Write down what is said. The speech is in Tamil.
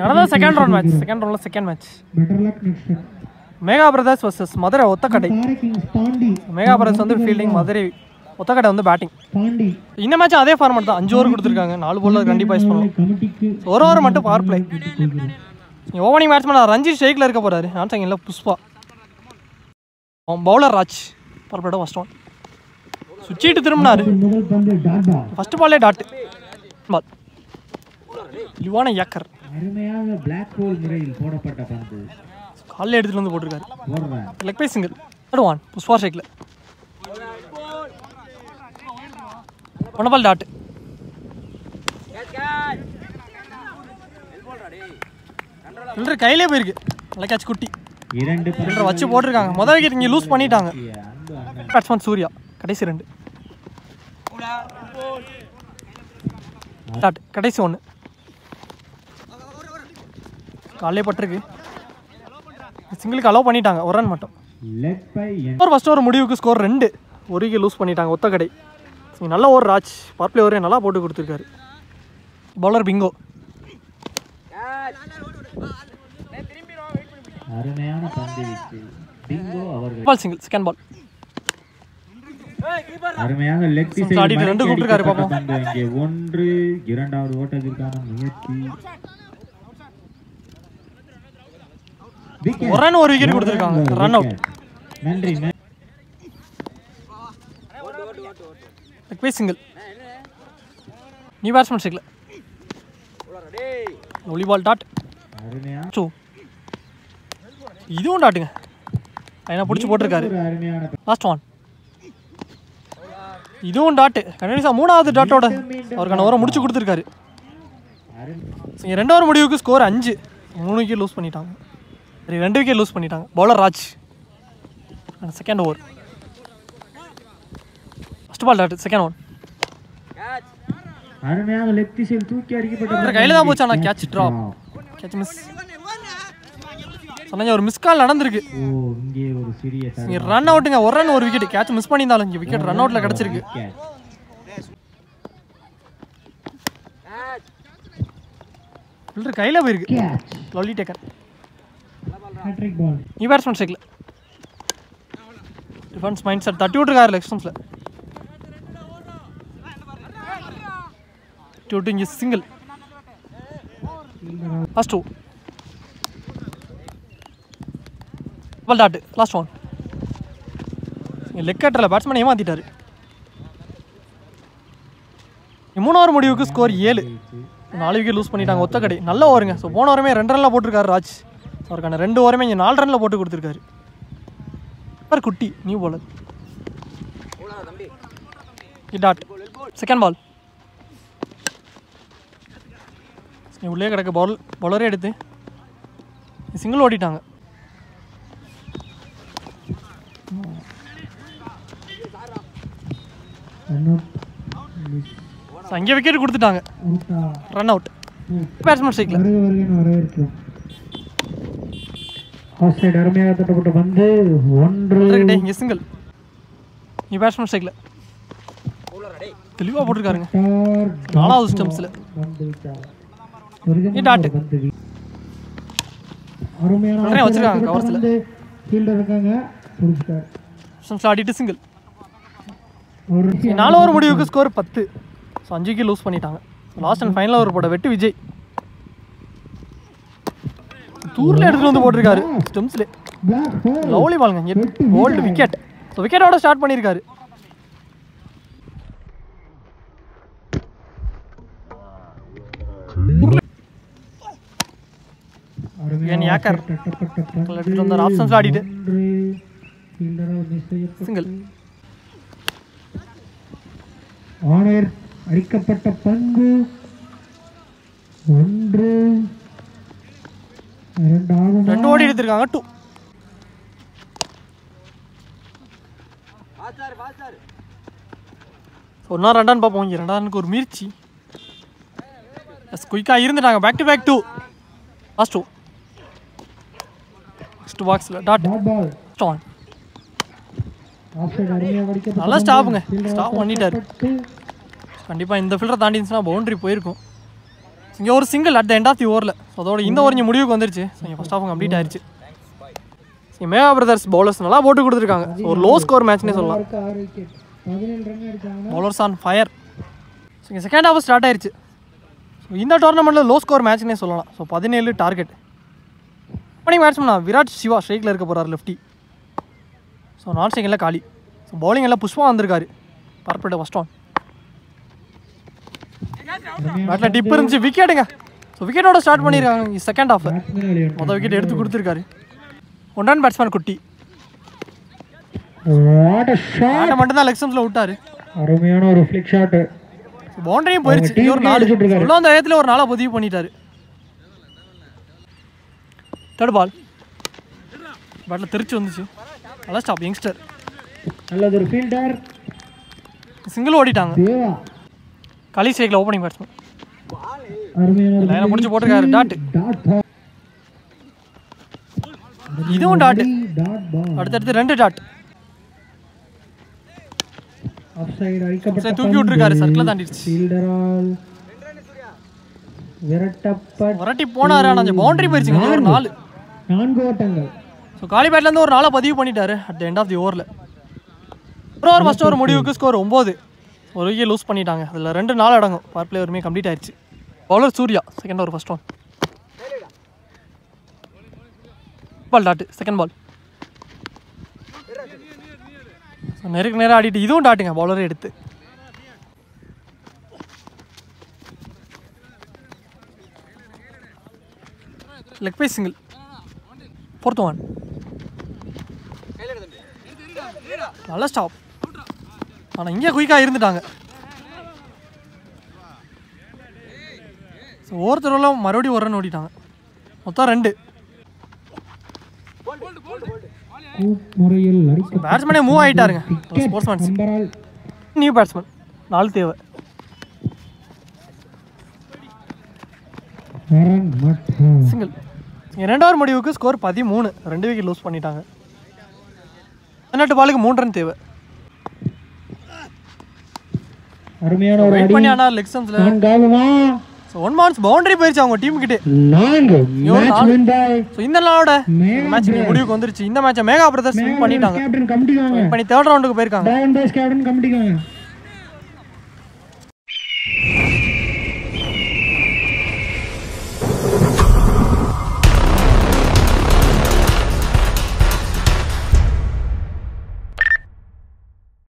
நடந்த செகண்ட் ரவுண்டில் second match Mega brothers versus Madurai Othakadai. Mega brothers வந்து ஃபீல்டிங், மதுரை ஒத்தக்கடை வந்து பேட்டிங். இந்த மேட்ச் அதே ஃபார்மேட் தான், 5 ஓவர் கொடுத்துருக்காங்க. 4 பால்ல கண்டிப்பாக யூஸ் பண்ணுவோம். ஒரு ஓவர் மட்டும் power play. Opening batsman Ranjith ஷேக்கில் இருக்க போகிறாரு. ஆன்சங் இல்லை புஷ்பா. பவுலர் ராஜ் பரப்பட ஃபர்ஸ்ட் ஒன் சுவிட்சிட்டு திரும்பினாரு. ஃபர்ஸ்ட் பாலே டாட் பால். லிவான ஏக்கர் அருமையாக பிளாக் ஹோல் முறையில் போடப்பட்ட பந்து காலையில் எடுத்துட்டு வந்து போட்டிருக்காரு. Leg bye single. Third one Pushpa ஷேக்கில். One ball dot. ஃபில்டர் கையிலே போயிருக்கு. நல்ல கேட்ச் குட்டி. ஃபில்டர் வச்சு போட்டிருக்காங்க. முதல் விக்கெட் இங்கே லூஸ் பண்ணிட்டாங்க. பேட்ஸ்மேன் சூர்யா கடைசி 2 டாட். கடைசி 1 காலையே பட்டிருக்கு. சிங்கிளுக்கு அலோவ் பண்ணிட்டாங்க. ஒரு ரன் மட்டும். ஃபர்ஸ்ட் ஓவர் முடிவுக்கு ஸ்கோர் 2. ஒரு விக்கெட் லூஸ் பண்ணிட்டாங்க ஒத்தக்கடை. நல்ல ஓவர் ராஜ் பவர் பிளே ஓவரே நல்லா போட்டு கொடுத்துருக்காரு. Bowler Bingo. அருமையான பந்து வீச்சு பிங்கோ அவர்கள். பால் சிங்கிள். செகண்ட் பால் அருமையாக லெக் சைடு ஆடிட்டு 2 கூப்பிட்டுருக்காரு. பாப்போம் பந்து இங்கே 1. இரண்டாவது ஓட்டத்திற்கான முயற்சி. ஒரு ரன் ஒரு விக்கெட் கொடுத்துருக்காங்க. Run out. நன்றி. Leg bye single. நீ பேட்ஸ்மேன் ஷேக்கில். ஒலி பால் டாட். அருமையா இதுவும் டாட்டுங்க. என்ன பிடிச்சி போட்டிருக்காரு. லாஸ்ட் ஒன் இதுவும் டாட்டு. கண்டிப்பாக 3வது டாட்டோட அவருக்கான ஓவரை முடிச்சு கொடுத்துருக்காரு. 2 ஓவர் முடிவுக்கு ஸ்கோர் 5. 3 விக்கெட் லூஸ் பண்ணிட்டாங்க. 2 விக்கெட் லூஸ் பண்ணிட்டாங்க. Bowler Raj second over. First ball dot. Second one அருமையாக லெக் சைடு தூக்கி அடிக்கப்பட்ட கையில் தான் போச்சு. ஆனால் கேட்ச் ட்ராப். Catch miss. சொன்னாங்க ஒரு மிஸ் கால் நடந்திருக்கு. இங்கே ஒரு சிறிய ரன் அவுட்டுங்க. ஒரு ரன் ஒரு விக்கெட். கேட்ச் மிஸ் பண்ணியிருந்தாலும் இங்கே விக்கெட் ரன் அவுட்டில் கிடச்சிருக்கு. ஃபில்டர் கையில் போயிருக்கு. லவ்லி டேக்கர். நீ பேட்ஸ்மேன் ஷேக்கில். டிஃபென்ஸ் மைண்ட் செட் தட்டி விட்டுருக்காரு லெக் ஸ்டம்ப்ஸில். இங்கே single. First 2 ball dot. Last one leg கட்டரில் பேட்ஸ்மேன் ஏமாத்திட்டாரு. 3 ஓவர் முடிவுக்கு ஸ்கோர் 7. 4 விக்கெட் லூஸ் பண்ணிட்டாங்க ஒத்தக்கடை. நல்ல ஓவருங்க. ஸோ போன ஓவருமே 2 ரனில் போட்டிருக்காரு ராஜ். அவருக்கான 2 ஓவருமே இங்கே 4 ரனில் போட்டு கொடுத்துருக்காரு. குட்டி new bowler dot. Second ball உள்ளே கிடக்க பவுலரே எடுத்து சிங்கிள் ஓடிட்டாங்க. அங்கே விக்கெட் கொடுத்துட்டாங்க. Run out. பேட்ஸ்மேன் ஷேக்கில். அருமையாக தட்டப்பட்ட பந்து 1. இங்கே சிங்கிள். நீ பேட்ஸ்மேன் ஷேக்கில். தெளிவாக போட்டிருக்காருங்க. 4வது ஸ்டம்ப்ஸில் டாட். வச்சிருக்காங்க கவர்ஸில். ஆடிட்டு சிங்கிள். 4 ஓவர் முடிவுக்கு ஸ்கோர் 10. ஸோ 5 விக்கெட் லூஸ் பண்ணிட்டாங்க. லாஸ்ட் அண்ட் ஃபைனல் ஓவர் போட வெட்டு விஜய் தூரில் எடுத்துகிட்டு வந்து போட்டிருக்காரு ஸ்டெம்ஸ்லே. லவ்லி பாலுங்க. Gold wicket. ஸோ விக்கெட்டோட ஸ்டார்ட் பண்ணியிருக்காரு. ஏக்கர் எடுத்துட்டு வந்தார். ஆப்ஷன்ஸ் ஆடிட்டு சிங்கிள். ஆனர் அடிக்கப்பட்ட பந்து 1. 2 ஓடி எடுத்திருக்காங்க. 2 1 ரன் பார்ப்போம். இங்கே 2 ரனுக்கு ஒரு மீர்ச்சி. குயிக்காக இருந்துட்டாங்க. Back to back 2. Last 2 first பாக்ஸில் டாட். ஸ்டான் நல்லா ஸ்டாப்புங்க. ஸ்டாப் பண்ணிட்டாரு. கண்டிப்பாக இந்த ஃபில்டரை தாண்டிச்சுன்னா பவுண்டரி போயிருக்கும். இங்கே ஒரு single at the end of the ஓவரில். அதோட இந்த ஓவர் இங்கே முடிவுக்கு வந்துருச்சு. ஸோ இங்கே ஃபஸ்ட் ஆஃப் கம்ப்ளீட் ஆயிடுச்சு. மேகா பிரதர்ஸ் பவுலர்ஸ் நல்லா போட்டு கொடுத்துருக்காங்க. ஒரு லோ ஸ்கோர் மேட்ச்னே சொல்லலாம். Bowlers on fire. ஸோ இங்கே செகண்ட் ஹாஃப் ஸ்டார்ட் ஆயிடுச்சு. ஸோ இந்த டோர்னமெண்ட்டில் லோ ஸ்கோர் மேட்ச்னே சொல்லலாம். So 17 target. ஓப்பனிங் பேட்ஸ்மேனா விராட் சிவா ஸ்ட்ரைக்கில் இருக்க போகிறார் லெஃப்டி. ஸோ நான் ஸ்ட்ரைக்கில் காலி. ஸோ பவுலிங் எல்லாம் புஷ்பா வந்திருக்காரு. Perfect first on. பேட்டில் டிப் இருந்துச்சு. விக்கெட்டுங்க. ஸோ விக்கெட்டோட ஸ்டார்ட் பண்ணியிருக்காங்க செகண்ட் ஹாஃப். மொதல் விக்கெட் எடுத்து கொடுத்துருக்காரு. 1 ரன் பேட்ஸ்மேன் குட்டி. மட்டும்தான் லெக் ஸ்டம்ப்ஸில் விட்டாரு. அருமையான ஒரு ஃபிளிக் ஷாட். பவுண்டரியும் போயிடுச்சு. ஒரு 4 உள்ள அந்த இடத்துல ஒரு 4 பதிவு பண்ணிட்டாரு. தேர்ட் பால். பேட்டில் திருச்சி வந்துச்சு. நல்லா ஸ்டாப் யங்ஸ்டர். நல்லது ஒரு ஃபீல்டர். சிங்கிள் ஓடிட்டாங்க. களி ஸ்ட்ரைக்கில் ஓப்பனிங் பேட்ஸ்மேன். லைனை முடிச்சு போட்டிருக்காரு. டாட். இதுவும் டாட். அடுத்தடுத்து 2 டாட். தூக்கி விட்டுருக்காரு. சர்க்கிள் தாண்டிடுச்சு. விரட்டி போனாரு. ஆனால் அந்த பவுண்டரி போயிடுச்சுங்க. ஒரு 4 ஓட்டங்கள். ஸோ காலி பேட்லேருந்து ஒரு 4 பதிவு பண்ணிட்டாரு at the end of the ஓவரில். ஒரு ஓவர் ஃபஸ்ட் ஓவர் முடிவுக்கு ஸ்கோர் 9. ஒரு விக்கெட் லூஸ் பண்ணிட்டாங்க. அதில் 2 4 அடங்கும். பவர் பிளே ஒருமே கம்ப்ளீட் ஆயிடுச்சு. Bowler Surya second over first one. Ball dot. Second ball. நேருக்கு நேராக ஆடிட்டு இதுவும் டாட்டுங்க. பவுலரே எடுத்து leg bye single. Fourth one. நல்ல ஸ்டாப். ஆனால் இங்கே குயிக்காக இருந்துட்டாங்க. ஸோ ஒவ்வொருத்தரும் மறுபடியும் ஒரு ரன் ஓடிட்டாங்க. மொத்தம் 2. பேட்ஸ்மேனே மூவ் ஆகிட்டாருங்க. ஸ்போர்ட்ஸ்மேன்ஸ் நியூ பேட்ஸ்மேன் 4 தேவை. சிங்கிள். 2 ஓவர் முடிவுக்கு ஸ்கோர் 13. 2 விக்கெட் லூஸ் பண்ணிட்டாங்க. 18 பாலுக்கு 3 ரன் தேவை. அருமையான ஒரு வெயிட் பண்ணி ஆனா லெக் ஸ்டம்ப்ஸ்ல சோ 1 மான்ஸ் பவுண்டரி போயிடுச்சு அவங்க டீம் கிட்ட. 4 மேட்ச் வின் பை. சோ இந்த நாளோட மேட்ச் முடிவுக்கு வந்துருச்சு. இந்த மேட்சை மேகா பிரதர்ஸ் வின் பண்ணிட்டாங்க. கேப்டன் கமிட்டிக்காங்க. வின் பண்ணி 3rd ரவுண்டுக்கு போயிருக்காங்க. Down by captain கமிட்டிக்காங்க.